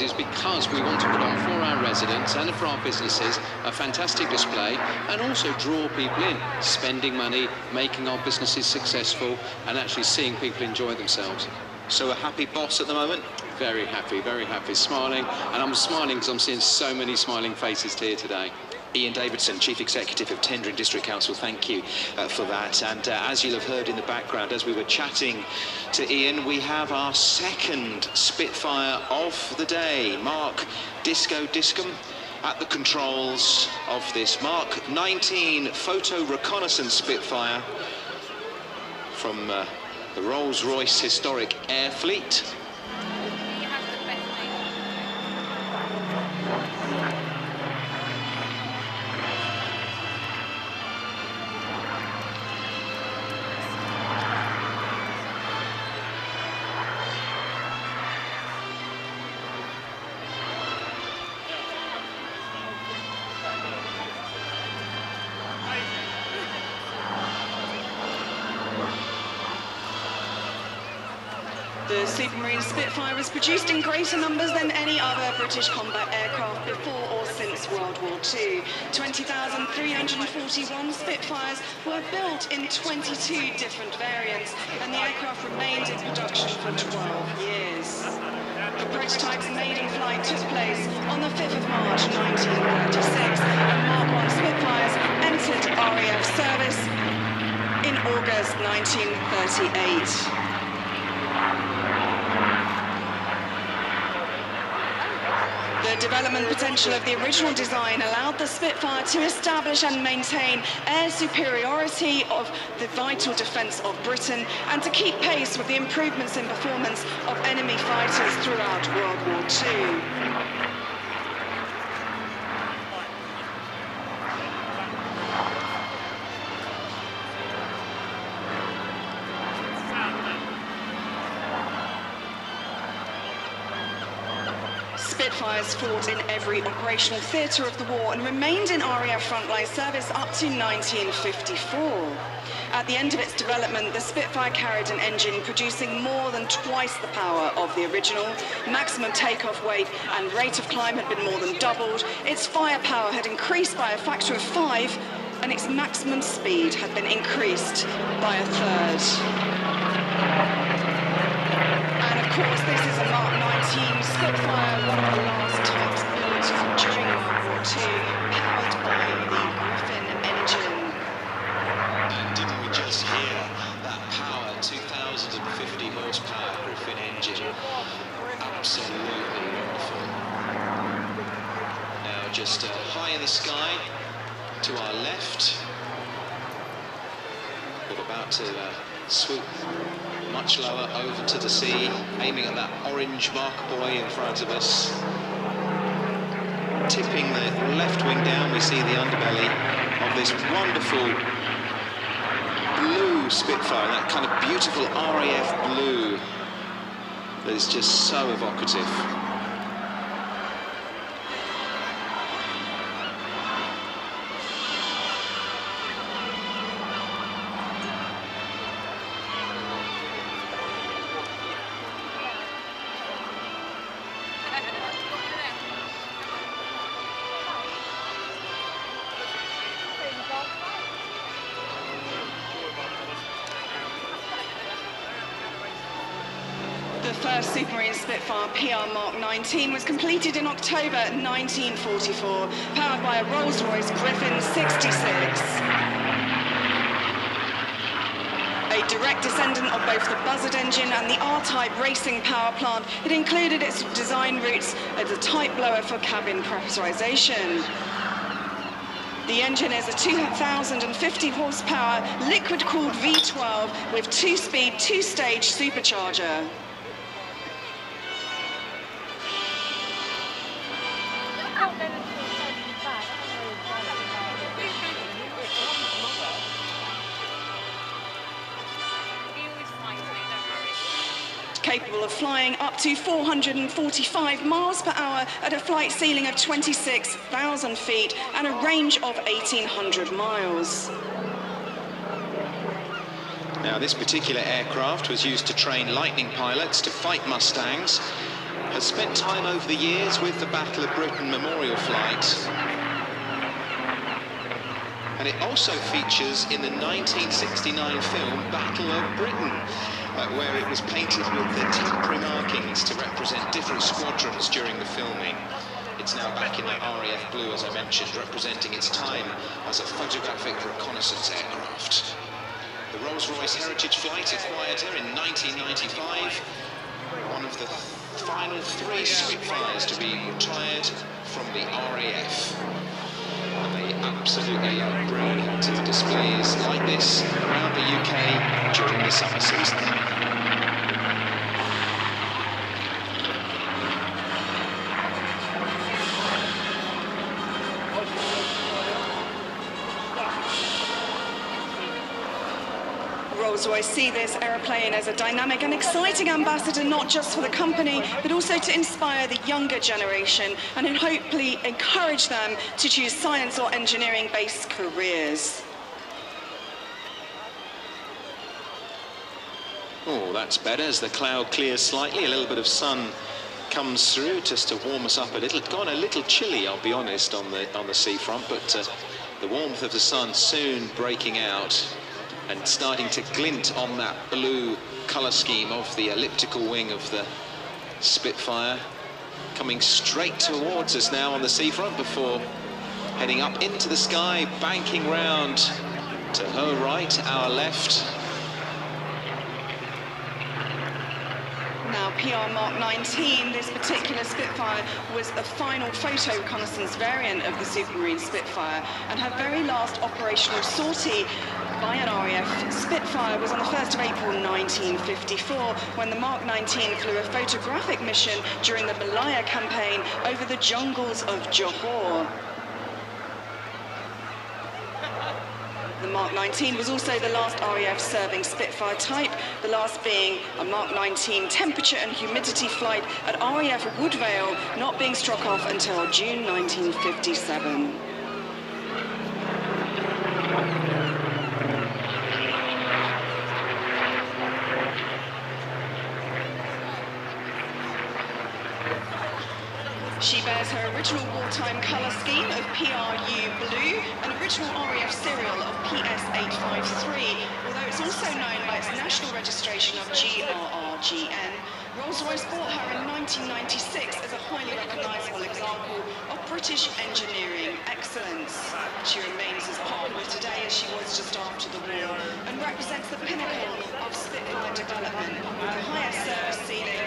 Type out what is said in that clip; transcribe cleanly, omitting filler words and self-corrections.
is because we want to put on for our residents and for our businesses a fantastic display and also draw people in, spending money, making our businesses successful and actually seeing people enjoy themselves. So a happy boss at the moment? Very happy, smiling, and I'm smiling because I'm seeing so many smiling faces here today. Ian Davidson, Chief Executive of Tendring District Council, thank you for that. And as you'll have heard in the background, as we were chatting to Ian, we have our second Spitfire of the day, Mark Disco Discum, at the controls of this Mark 19 photo reconnaissance Spitfire from the Rolls-Royce Historic Air Fleet. The Supermarine Spitfire is produced in greater numbers than any other British combat aircraft before or since World War II. 20,341 Spitfires were built in 22 different variants, and the aircraft remained in production for 12 years. The prototype's maiden flight took place on the 5th of March 1936, and Mark I Spitfires entered RAF service in August 1938. The development potential of the original design allowed the Spitfire to establish and maintain air superiority of the vital defence of Britain and to keep pace with the improvements in performance of enemy fighters throughout World War II. Spitfires fought in every operational theatre of the war and remained in RAF frontline service up to 1954. At the end of its development, the Spitfire carried an engine producing more than twice the power of the original. Maximum takeoff weight and rate of climb had been more than doubled. Its firepower had increased by a factor of 5, and its maximum speed had been increased by a third. And of course, this is a Mark 19 Spitfire, one of the last types built during World War II, powered by the Griffin engine. And didn't we just hear that power, 2,050 horsepower Griffin engine? Absolutely wonderful. Now just high in the sky to our left. We're about to swoop much lower over to the sea, aiming at that orange marker buoy in front of us. Tipping the left wing down, we see the underbelly of this wonderful blue Spitfire, that kind of beautiful RAF blue that is just so evocative. The first Supermarine Spitfire PR Mark 19 was completed in October 1944, powered by a Rolls-Royce Griffin 66. A direct descendant of both the Buzzard engine and the R-type racing power plant, it included its design roots as a type blower for cabin pressurization. The engine is a 2,050 horsepower liquid-cooled V12 with two-speed, two-stage supercharger. Capable of flying up to 445 miles per hour at a flight ceiling of 26,000 feet and a range of 1,800 miles. Now, this particular aircraft was used to train Lightning pilots to fight Mustangs has spent time over the years with the Battle of Britain Memorial Flight. And it also features in the 1969 film Battle of Britain, where it was painted with the temporary markings to represent different squadrons during the filming. It's now back in the RAF blue, as I mentioned, representing its time as a photographic reconnaissance aircraft. The Rolls-Royce Heritage Flight acquired her in 1995, one of the final 3 Spitfires to be retired from the RAF. And they absolutely love bringing to displays like this around the UK during the summer season. Rolls-Royce see this aeroplane as a dynamic and exciting ambassador, not just for the company, but also to inspire the younger generation and hopefully encourage them to choose science or engineering-based careers. Oh, that's better as the cloud clears slightly. A little bit of sun comes through just to warm us up a little. It's gone a little chilly, I'll be honest, on the seafront, but the warmth of the sun soon breaking out and starting to glint on that blue colour scheme of the elliptical wing of the Spitfire, coming straight towards us now on the seafront before heading up into the sky, banking round to her right, our left. Now, PR Mark 19, this particular Spitfire was a final photo reconnaissance variant of the Supermarine Spitfire, and her very last operational sortie by an RAF Spitfire was on the 1st of April 1954, when the Mark 19 flew a photographic mission during the Malaya campaign over the jungles of Johor. The Mark 19 was also the last RAF serving Spitfire type, the last being a Mark 19 temperature and humidity flight at RAF Woodvale, not being struck off until June 1957. She bears her original wartime colour scheme of PRU blue and original RAF serial of PS853, although it's also known by its national registration of GRRGN. Rolls-Royce bought her in 1996 as a highly recognisable example of British engineering excellence. She remains as popular today as she was just after the war and represents the pinnacle of Spitfire development, with the highest service ceiling,